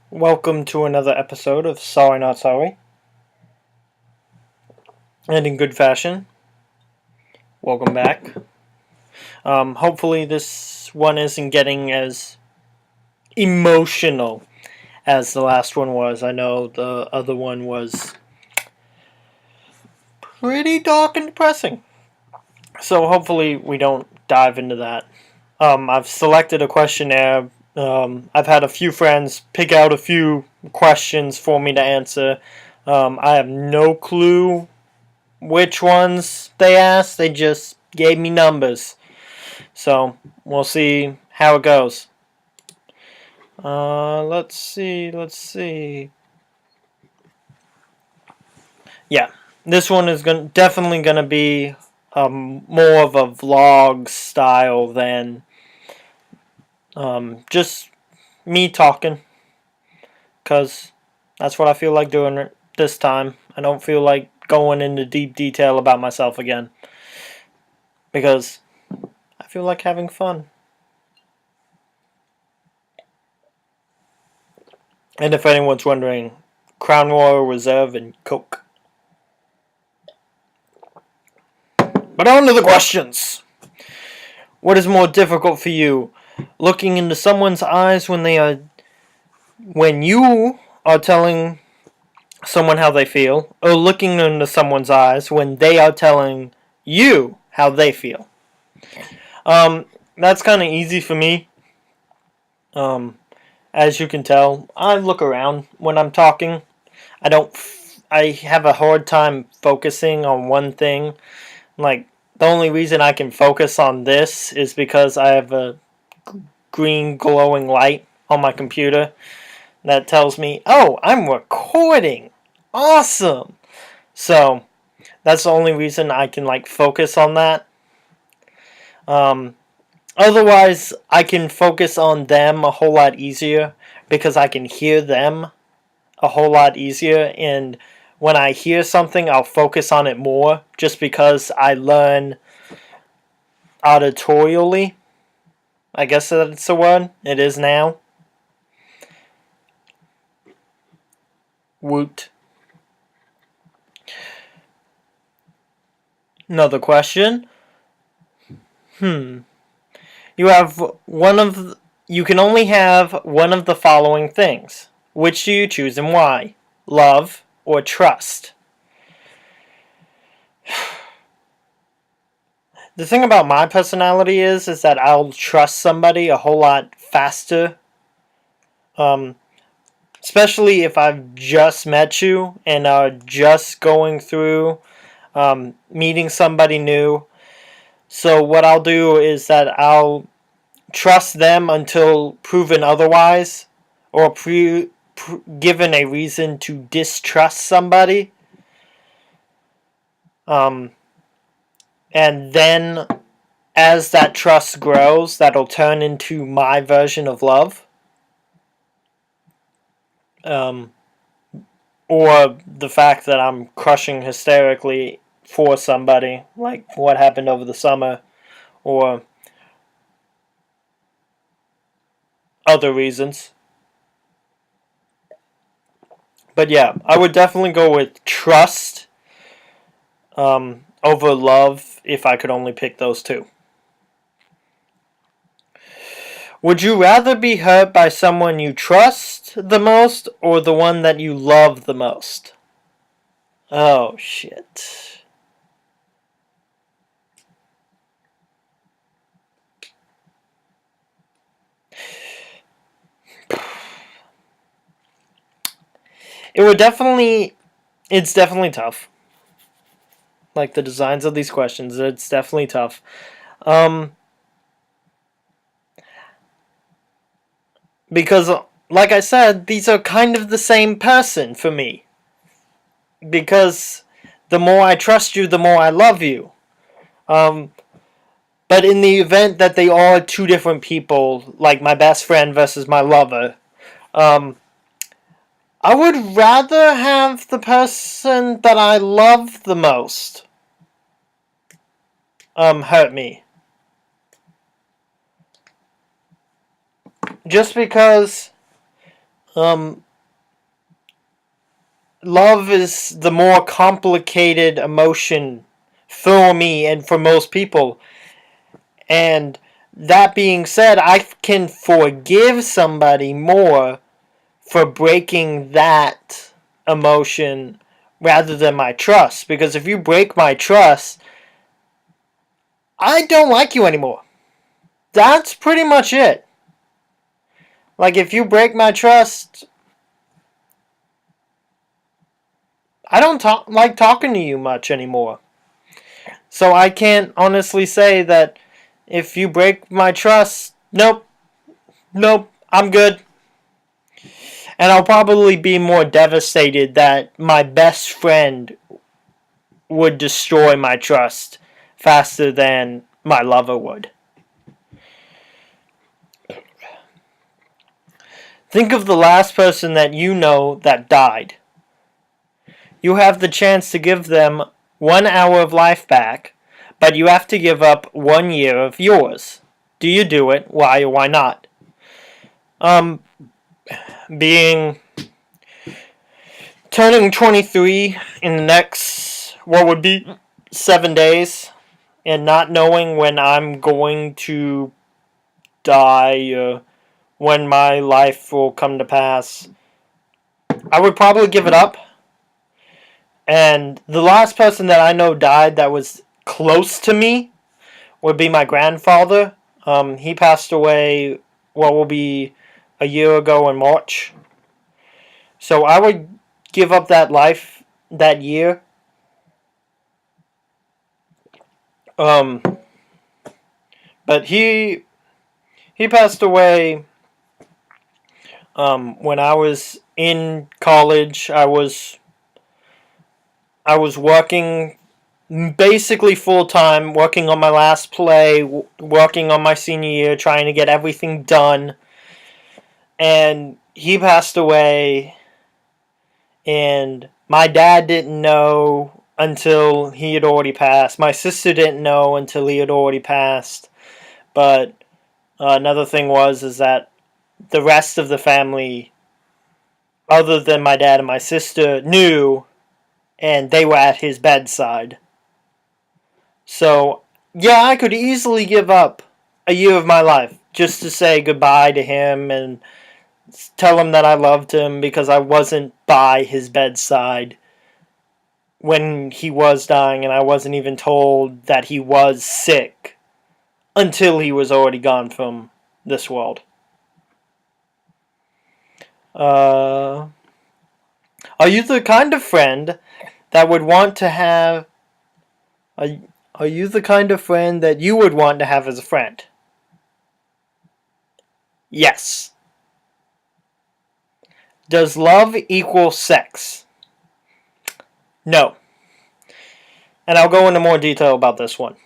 Welcome to another episode of Sorry Not Sorry. And in good fashion, welcome back. Hopefully this one isn't getting as emotional as the last one was. I know the other one was pretty dark and depressing. So hopefully we don't dive into that. I've selected a questionnaire. I've had a few friends pick out a few questions for me to answer. I have no clue which ones they asked. They just gave me numbers. So we'll see how it goes. Let's see. Yeah, this one is definitely gonna be more of a vlog style than just me talking, cause that's what I feel like doing this time. I don't feel like going into deep detail about myself again, because I feel like having fun. And if anyone's wondering, Crown Royal Reserve and Coke. But on to the questions. What is more difficult for you? Looking into someone's eyes when you are telling someone how they feel, or looking into someone's eyes when they are telling you how they feel? That's kind of easy for me. As you can tell, I look around when I'm talking. I have a hard time focusing on one thing. Like, the only reason I can focus on this is because I have a green glowing light on my computer that tells me, oh, I'm recording. Awesome. So, that's the only reason I can, focus on that. Um, Otherwise, I can focus on them a whole lot easier because I can hear them a whole lot easier. And when I hear something, I'll focus on it more just because I learn auditorially. I guess that's the word. It is now. Woot. Another question. You have you can only have one of the following things. Which do you choose and why? Love or trust? The thing about my personality is that I'll trust somebody a whole lot faster. Especially if I've just met you and are just going through meeting somebody new. So what I'll do is that I'll trust them until proven otherwise, or given a reason to distrust somebody. Um, and then as that trust grows, that'll turn into my version of love. Um, or the fact that I'm crushing hysterically for somebody, like what happened over the summer, or other reasons. But yeah, I would definitely go with trust over love if I could only pick those two. Would you rather be hurt by someone you trust the most or the one that you love the most? Oh, shit. It's definitely tough. Like the designs of these questions, it's definitely tough. Um, because, like I said, these are kind of the same person for me. Because the more I trust you, the more I love you. Um, but in the event that they are two different people, like my best friend versus my lover, I would rather have the person that I love the most hurt me. Just because Um, love is the more complicated emotion for me and for most people. And that being said, I can forgive somebody more for breaking that emotion rather than my trust. Because if you break my trust, I don't like you anymore. That's pretty much it. Like, if you break my trust, I don't like talking to you much anymore. So I can't honestly say that if you break my trust, nope, nope, I'm good. And I'll probably be more devastated that my best friend would destroy my trust faster than my lover would. Think of the last person that you know that died. You have the chance to give them 1 hour of life back, but you have to give up 1 year of yours. Do you do it? Why or why not? Um, being turning 23 in the next, what would be 7 days, and not knowing when I'm going to die, when my life will come to pass, I would probably give it up. And the last person that I know died that was close to me would be my grandfather. He passed away, what will be a year ago in March. So I would give up that life that year. Um, but he passed away when I was in college. I was working basically full time, working on my last play, working on my senior year, trying to get everything done. And he passed away, and my dad didn't know until he had already passed. My sister didn't know until he had already passed. But another thing is that the rest of the family, other than my dad and my sister, knew, and they were at his bedside. So, yeah, I could easily give up a year of my life just to say goodbye to him and tell him that I loved him, because I wasn't by his bedside when he was dying, and I wasn't even told that he was sick until he was already gone from this world. Uh, are you the kind of friend that would want to have... Are, are you the kind of friend that you would want to have as a friend? Yes. Does love equal sex? No. And I'll go into more detail about this one.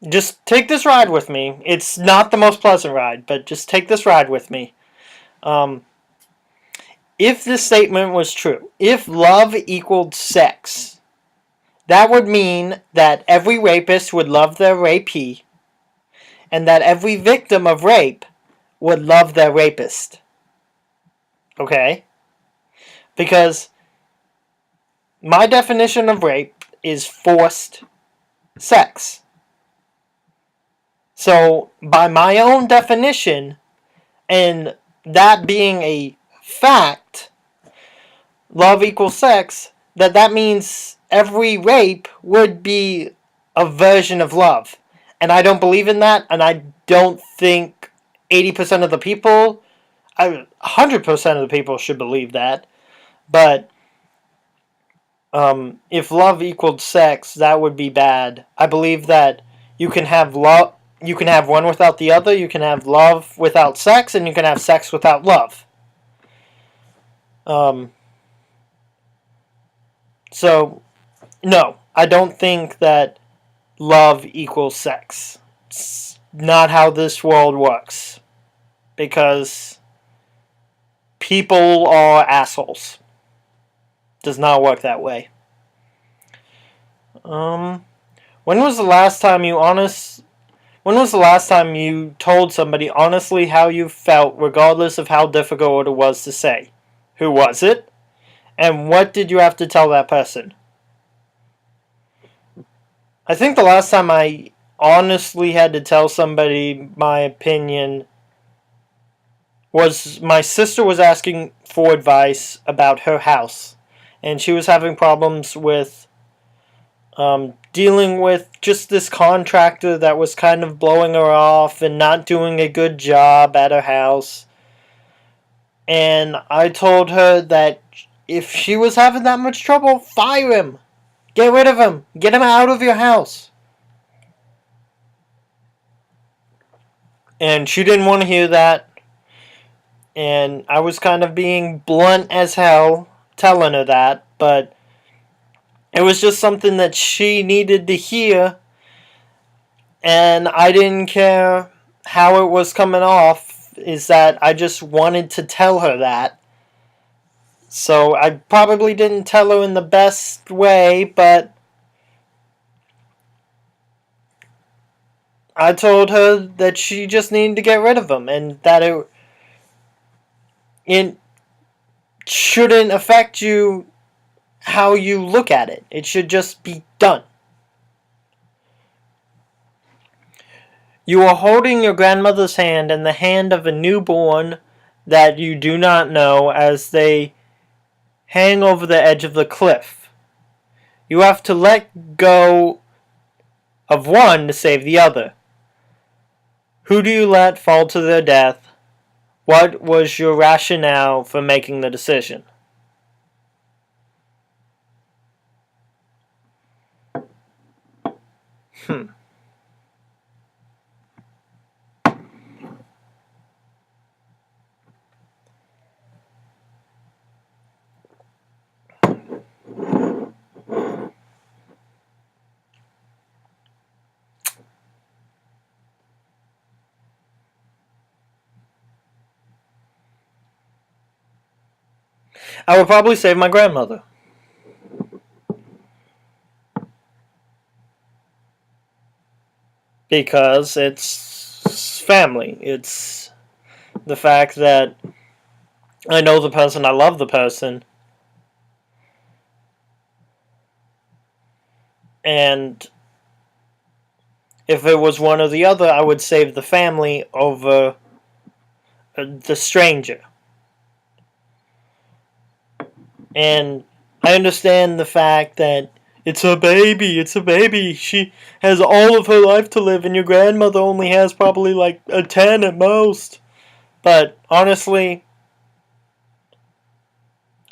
Just take this ride with me. It's not the most pleasant ride, but just take this ride with me. If this statement was true, if love equaled sex, that would mean that every rapist would love their rapee, and that every victim of rape would love their rapist. Okay? Because my definition of rape is forced sex. So, by my own definition, and that being a fact, love equals sex, that means every rape would be a version of love. And I don't believe in that, and I don't think 80% of the people, 100% of the people should believe that. But if love equaled sex, that would be bad. I believe that you can have love, you can have one without the other, you can have love without sex, and you can have sex without love. So, no, I don't think that love equals sex. It's not how this world works. Because people are assholes. Does not work that way. When was the last time you When was the last time you told somebody honestly how you felt, regardless of how difficult it was to say? Who was it? And what did you have to tell that person? I think the last time I honestly had to tell somebody my opinion was my sister was asking for advice about her house. And she was having problems with dealing with just this contractor that was kind of blowing her off and not doing a good job at her house. And I told her that if she was having that much trouble, fire him. Get rid of him. Get him out of your house. And she didn't want to hear that. And I was kind of being blunt as hell telling her that. But it was just something that she needed to hear. And I didn't care how it was coming off. Is that I just wanted to tell her that. So I probably didn't tell her in the best way, but I told her that she just needed to get rid of him and that it shouldn't affect you how you look at it. It should just be done. You are holding your grandmother's hand and the hand of a newborn that you do not know as they hang over the edge of the cliff. You have to let go of one to save the other. Who do you let fall to their death? What was your rationale for making the decision? I would probably save my grandmother. Because it's family. It's the fact that I know the person, I love the person, and if it was one or the other, I would save the family over the stranger. And I understand the fact that it's a baby. She has all of her life to live, and your grandmother only has probably like a 10 at most. But honestly,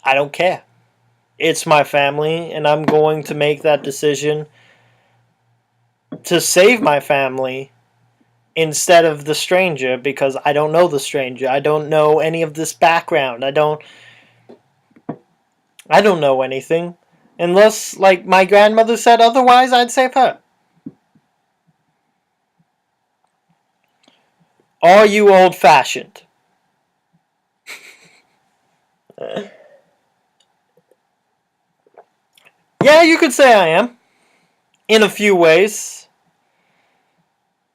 I don't care. It's my family, and I'm going to make that decision to save my family instead of the stranger because I don't know the stranger. I don't know any of this background. I don't know anything. Unless, like, my grandmother said otherwise, I'd save her. Are you old-fashioned? Yeah, you could say I am. In a few ways.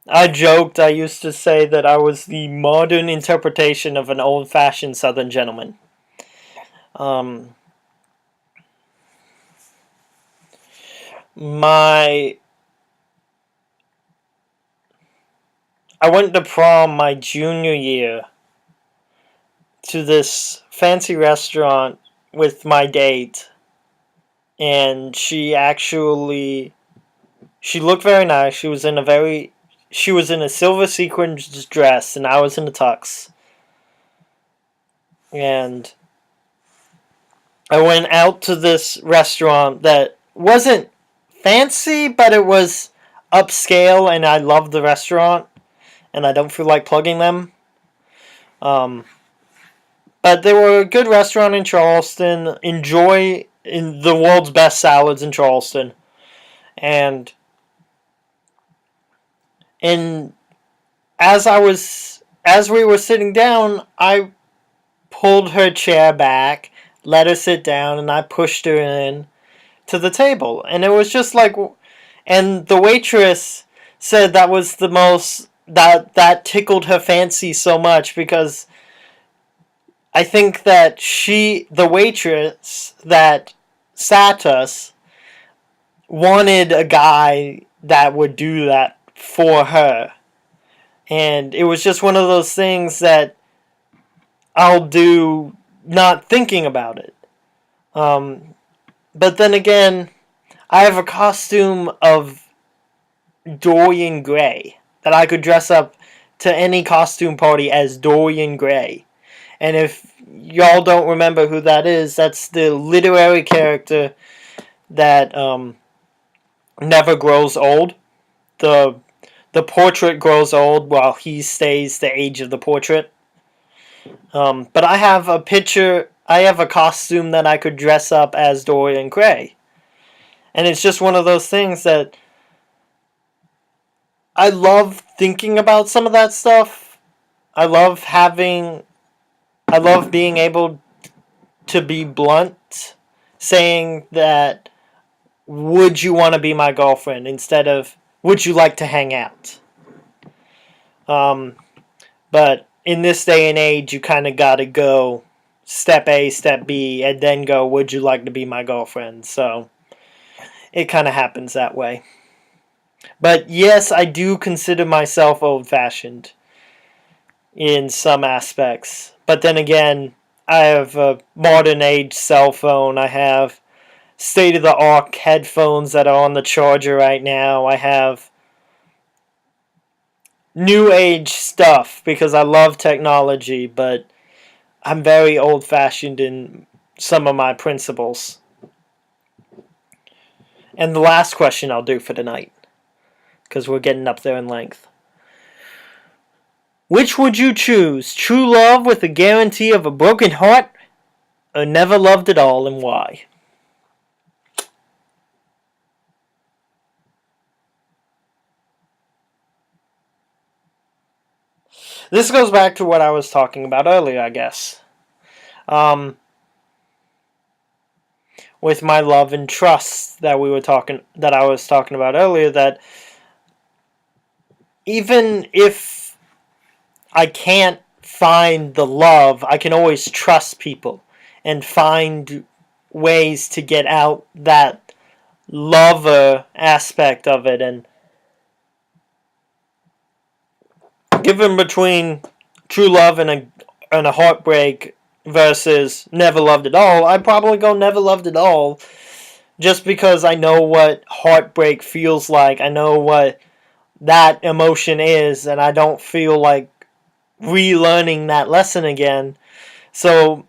I joked, I used to say that I was the modern interpretation of an old-fashioned Southern gentleman. I went to prom my junior year to this fancy restaurant with my date, and she looked very nice. She was in a silver sequins dress, and I was in a tux. And I went out to this restaurant that wasn't fancy, but it was upscale, and I loved the restaurant, and I don't feel like plugging them. But they were a good restaurant in Charleston. Enjoy in the world's best salads in Charleston. And as we were sitting down, I pulled her chair back, let her sit down, and I pushed her in to the table. And it was just like, and the waitress said that was the most that tickled her fancy so much, because I think that the waitress that sat us, wanted a guy that would do that for her. And it was just one of those things that I'll do not thinking about it. But then again, I have a costume of Dorian Gray that I could dress up to any costume party as Dorian Gray. And if y'all don't remember who that is, that's the literary character that never grows old. The portrait grows old while he stays the age of the portrait. But I have a costume that I could dress up as Dorian Gray. And it's just one of those things that I love thinking about some of that stuff. I love being able to be blunt, saying that, would you want to be my girlfriend, instead of, would you like to hang out? But in this day and age, you kind of got to go step A, step B, and then go, would you like to be my girlfriend? So it kind of happens that way. But yes, I do consider myself old-fashioned in some aspects. But then again, I have a modern age cell phone. I have state-of-the-art headphones that are on the charger right now. I have new age stuff because I love technology, but I'm very old-fashioned in some of my principles. And the last question I'll do for tonight, because we're getting up there in length. Which would you choose? True love with a guarantee of a broken heart, or never loved at all, and why? This goes back to what I was talking about earlier, I guess. With my love and trust that I was talking about earlier, that even if I can't find the love, I can always trust people and find ways to get out that lover aspect of it. And given between true love and a heartbreak versus never loved at all, I'd probably go never loved at all, just because I know what heartbreak feels like. I know what that emotion is, and I don't feel like relearning that lesson again. So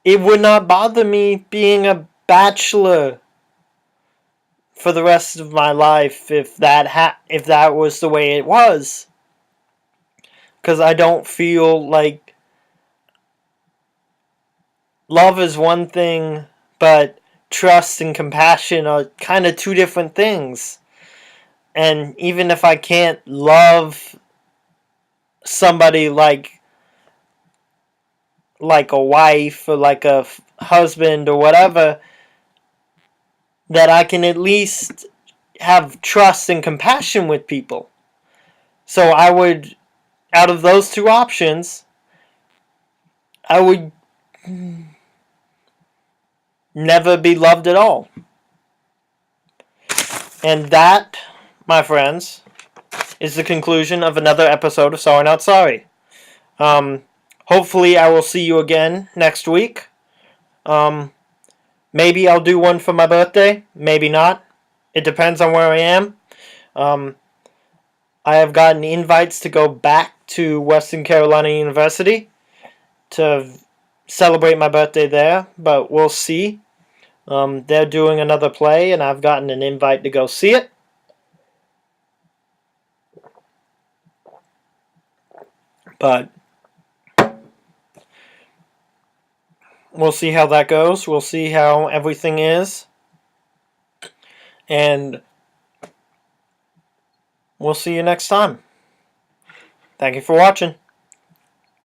it would not bother me being a bachelor for the rest of my life if that was the way it was. Because I don't feel like love is one thing, but trust and compassion are kind of two different things. And even if I can't love somebody like a wife or like a husband or whatever, that I can at least have trust and compassion with people. So I would, out of those two options, I would never be loved at all. And that, my friends, is the conclusion of another episode of Sorry Not Sorry. Hopefully I will see you again next week. Maybe I'll do one for my birthday. Maybe not. It depends on where I am. I have gotten invites to go back to Western Carolina University to celebrate my birthday there, but we'll see. They're doing another play, and I've gotten an invite to go see it. But we'll see how that goes. We'll see how everything is. And we'll see you next time. Thank you for watching.